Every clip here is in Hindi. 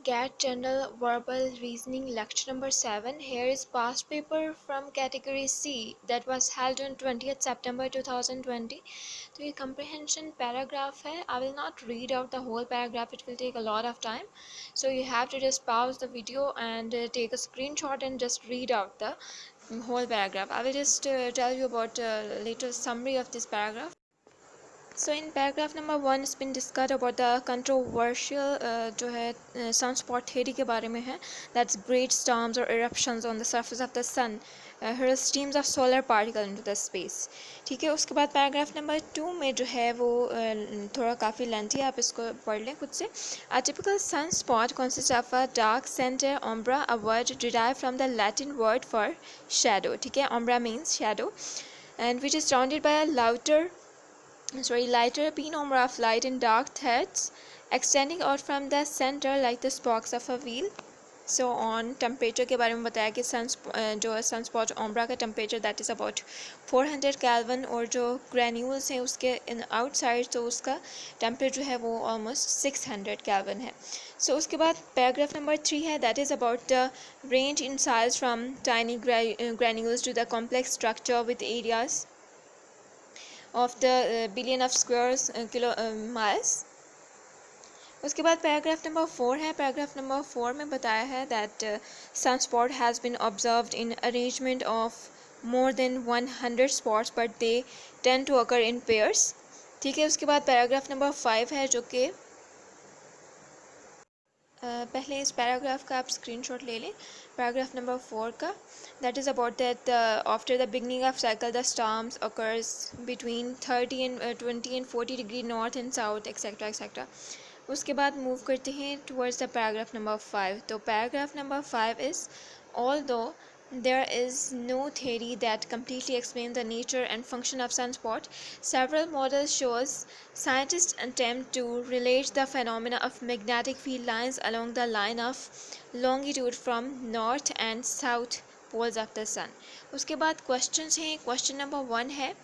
GAT General Verbal Reasoning Lecture number 7. Here is past paper from category C that was held on 20th September 2020. तो ये comprehension paragraph है. I will not read out the whole paragraph. It will take a lot of time. So you have to just pause the video and take a screenshot and just read out the whole paragraph. I will just tell you about later summary of this paragraph. So in paragraph number 1 it's been discussed about the controversial जो है sunspot theory के बारे में है. That's great storms or eruptions on the surface of the sun hurl streams of solar particle into the space. ठीक है. उसके बाद paragraph number 2 में जो है वो थोड़ा काफ़ी लेंथी है, आप इसको पढ़ लें खुद से. A typical sunspot consists of a dark center umbra, a word derived from the Latin word for shadow. ठीक है. Umbra means shadow, and which is surrounded by a lighter penumbra of light and dark threads extending out from the center like the spokes of a wheel. So on temperature के बारे में बताया कि जो सनस्पॉट ओम्ब्रा का temperature that is about 400 kelvin, और जो ग्रैन्यूल्स हैं उसके इन आउटसाइड तो उसका टेम्परेचर जो है वो ऑलमोस्ट 600 केल्विन है. सो उसके बाद पैराग्राफ नंबर 3 है that is about the range in size from tiny granules to the complex structure with areas of the billion of square miles. उसके बाद पैराग्राफ नंबर 4 है. पैराग्राफ नंबर 4 में बताया है that sunspot has been observed in arrangement of more than 100 spots but they tend to occur in pairs. ठीक है. उसके बाद पैराग्राफ नंबर 5 है जो कि पहले इस पैराग्राफ का आप स्क्रीनशॉट ले लें. पैराग्राफ नंबर 4 का that is about that after the beginning of cycle the storms occurs between 30 and 20 and 40 degree north and south etcetera etcetera. उसके बाद मूव करते हैं टुवर्ड्स द पैराग्राफ नंबर 5. तो paragraph number 5 is although there is no theory that completely explains the nature and function of sunspot, several models shows scientists attempt to relate the phenomena of magnetic field lines along the line of longitude from north and south poles of the sun. उसके बाद questions हैं. Question number 1 है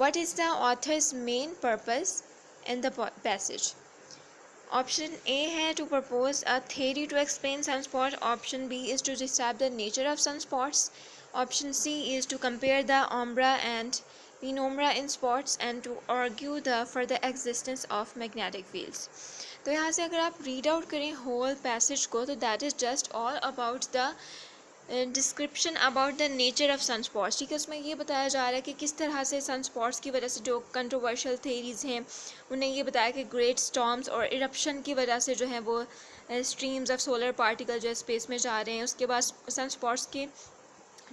what is the author's main purpose in the passage? Option A है to propose a theory to explain sunspot. Option B is to describe the nature of sunspots. Option C is to compare the umbra and penumbra in spots and to argue for the existence of magnetic fields. तो यहाँ से अगर आप रीड आउट करें होल पैसेज को तो that is just all about the description about the nature of sunspots. ठीक है. उसमें ये बताया जा रहा है कि किस तरह से सनस्पॉट्स की वजह से जो कंट्रोवर्शियल थेरीज़ हैं उन्हें ये बताया कि ग्रेट स्टॉर्म्स और इरप्शन की वजह से जो है वो स्ट्रीम्स ऑफ सोलर पार्टिकल जो है स्पेस में जा रहे हैं. उसके बाद सनस्पॉट्स के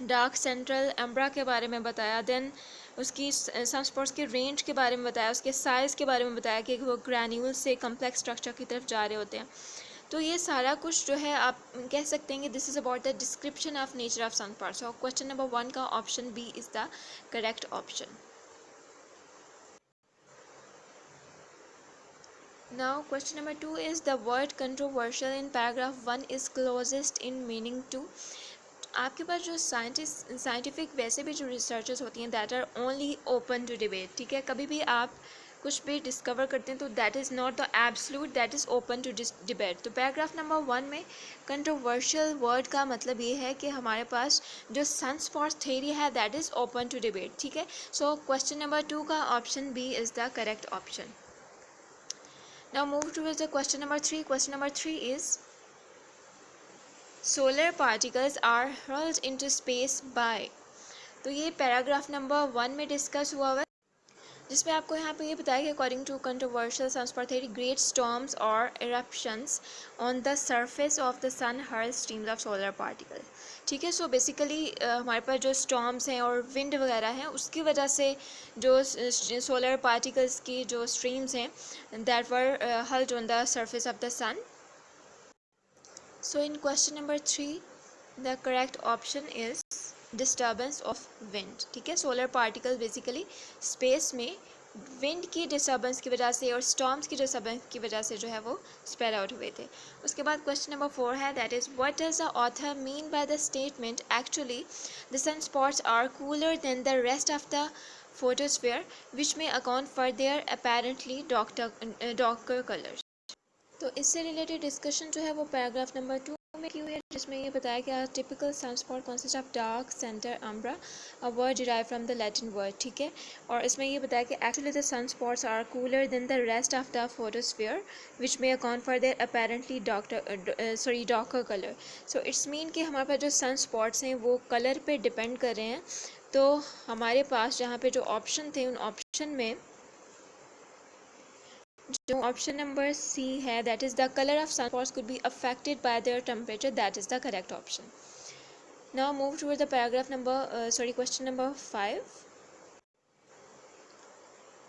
डार्क सेंट्रल एम्ब्रा के बारे में बताया. देन उसकी सनस्पॉट्स के रेंज के बारे में बताया, उसके साइज़ के बारे में बताया कि वो ग्रैन्यूल से कम्प्लेक्स स्ट्रक्चर की तरफ जा रहे होते हैं. तो ये सारा कुछ जो है आप कह सकते हैं कि this is about the description of nature of sunspots. और क्वेश्चन नंबर 1 का option B is the correct option. Now question number 2 is the word controversial in paragraph 1 is closest in meaning to. आपके पास जो साइंटिफिक वैसे भी जो रिसर्चेस होती हैं that are only open to debate. ठीक है. कभी भी आप कुछ भी डिस्कवर करते हैं तो that is not the absolute, that is open to debate. तो पैराग्राफ नंबर 1 में कंट्रोवर्शियल वर्ड का मतलब ये है कि हमारे पास जो सनस्पॉट थ्योरी है that is open to debate. ठीक है. सो क्वेश्चन नंबर 2 का option B is the correct option. Now move towards the question number 3. Question number 3 is solar particles are hurled into space by. तो ये पैराग्राफ नंबर 1 में डिस्कस हुआ हुआ है जिसमें आपको यहाँ पे ये बताया कि according to controversial sunspot theory great storms और eruptions on the surface of the sun hurl streams of solar particle. ठीक है. सो बेसिकली हमारे पास जो स्टॉर्म्स हैं और विंड वगैरह हैं उसकी वजह से जो सोलर पार्टिकल्स की जो स्ट्रीम्स हैं that were hurled on the surface of the sun. So in question number 3 the correct option is disturbance of wind. ठीक है. सोलर पार्टिकल बेसिकली स्पेस में विंड की डिस्टर्बेंस की वजह से और स्टॉर्म्स की डिस्टर्बेंस की वजह से जो है वो स्प्रेड आउट हुए थे. उसके बाद क्वेश्चन नंबर 4 है that is what does the author mean by the statement actually the sunspots are cooler than the rest of the photosphere which may account for their apparently darker colors. तो इससे रिलेटेड डिस्कशन जो है वो पैराग्राफ नंबर 2 में की हुई है, जिसमें ये बताया गया typical sunspot consist of dark centre umbra, a word derive from the Latin word, ठीक है। और इसमें ये बताया कि actually the sunspots are cooler than the rest of the photosphere which may account for their apparently darker colour. So it's mean कि हमारे पास जो सनस्पॉट्स हैं वो कलर पे डिपेंड कर रहे हैं। तो हमारे पास जहाँ पे जो ऑप्शन थे उन ऑप्शन में जो ऑप्शन नंबर सी है, that is the colour of sunspots could be affected by there temperature, that is the correct option. Now move toward the paragraph number question number 5.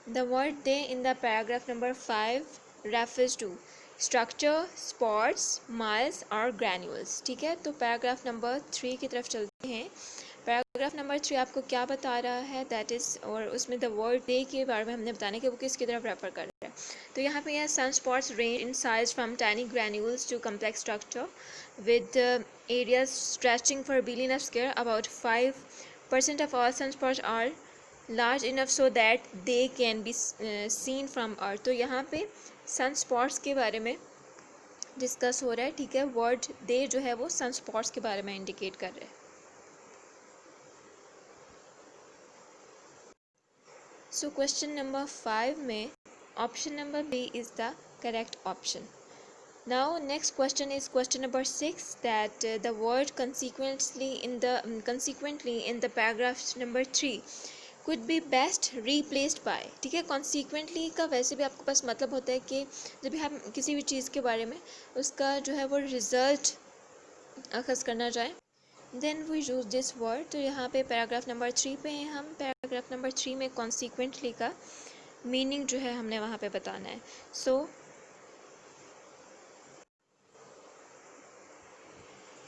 The word they in the paragraph number 5 refers to structure, spots, miles और granules, ठीक है। तो पैराग्राफ नंबर 3 की तरफ चलते हैं। पैराग्राफ नंबर 3 आपको क्या बता रहा है, दैट इज़, और उसमें द वर्ड डे के बारे में हमने बताने कि वो किसकी तरफ रेफर कर रहा है। तो यहाँ पे यह sun spots range in size from tiny granules to complex structure with areas stretching for billion of square. About 5% of all sun spots are large enough so that they can be seen from earth. तो यहाँ पे सन स्पॉट्स के बारे में डिस्कस हो रहा है, ठीक है। वर्ड दे जो है वो सन स्पॉट्स के बारे में इंडिकेट कर रहे हैं। सो क्वेश्चन नंबर 5 में option number B is the correct option. Now next question is question number 6, that the word consequently in the paragraph number 3 could be best replaced by, ठीक है। consequently का वैसे भी आपके पास मतलब होता है कि जब भी हम किसी भी चीज़ के बारे में उसका जो है वो रिज़ल्ट अखज़ करना चाहें, then we use this word. तो यहाँ पे पैराग्राफ नंबर 3 पे हैं हम। पैराग्राफ नंबर 3 में consequently का मीनिंग जो है हमने वहाँ पे बताना है। सो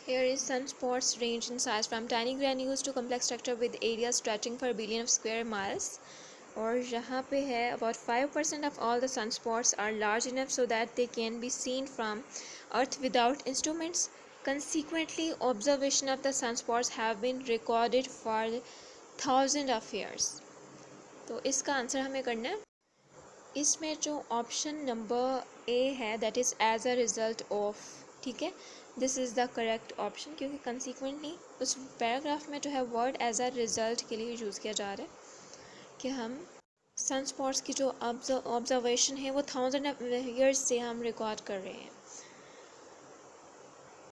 here is sunspots range in size from tiny granules to complex structure with areas stretching for billion of square miles. और यहाँ पे है about 5% of all the sunspots are large enough so that they can be seen from Earth without instruments. Consequently, observation of the sunspots have been recorded for thousands of years. तो इसका आंसर हमें करना है। इसमें जो ऑप्शन नंबर ए है, that is as a result of, ठीक है। This is the correct option, क्योंकि कंसिक्वेंटली उस पैराग्राफ में जो है वर्ड एज अ रिज़ल्ट के लिए यूज़ किया जा रहा है कि हम सन स्पॉट्स की जो ऑब्जर्वेशन है वो 1000 ईयर्स से हम रिकॉर्ड कर रहे हैं।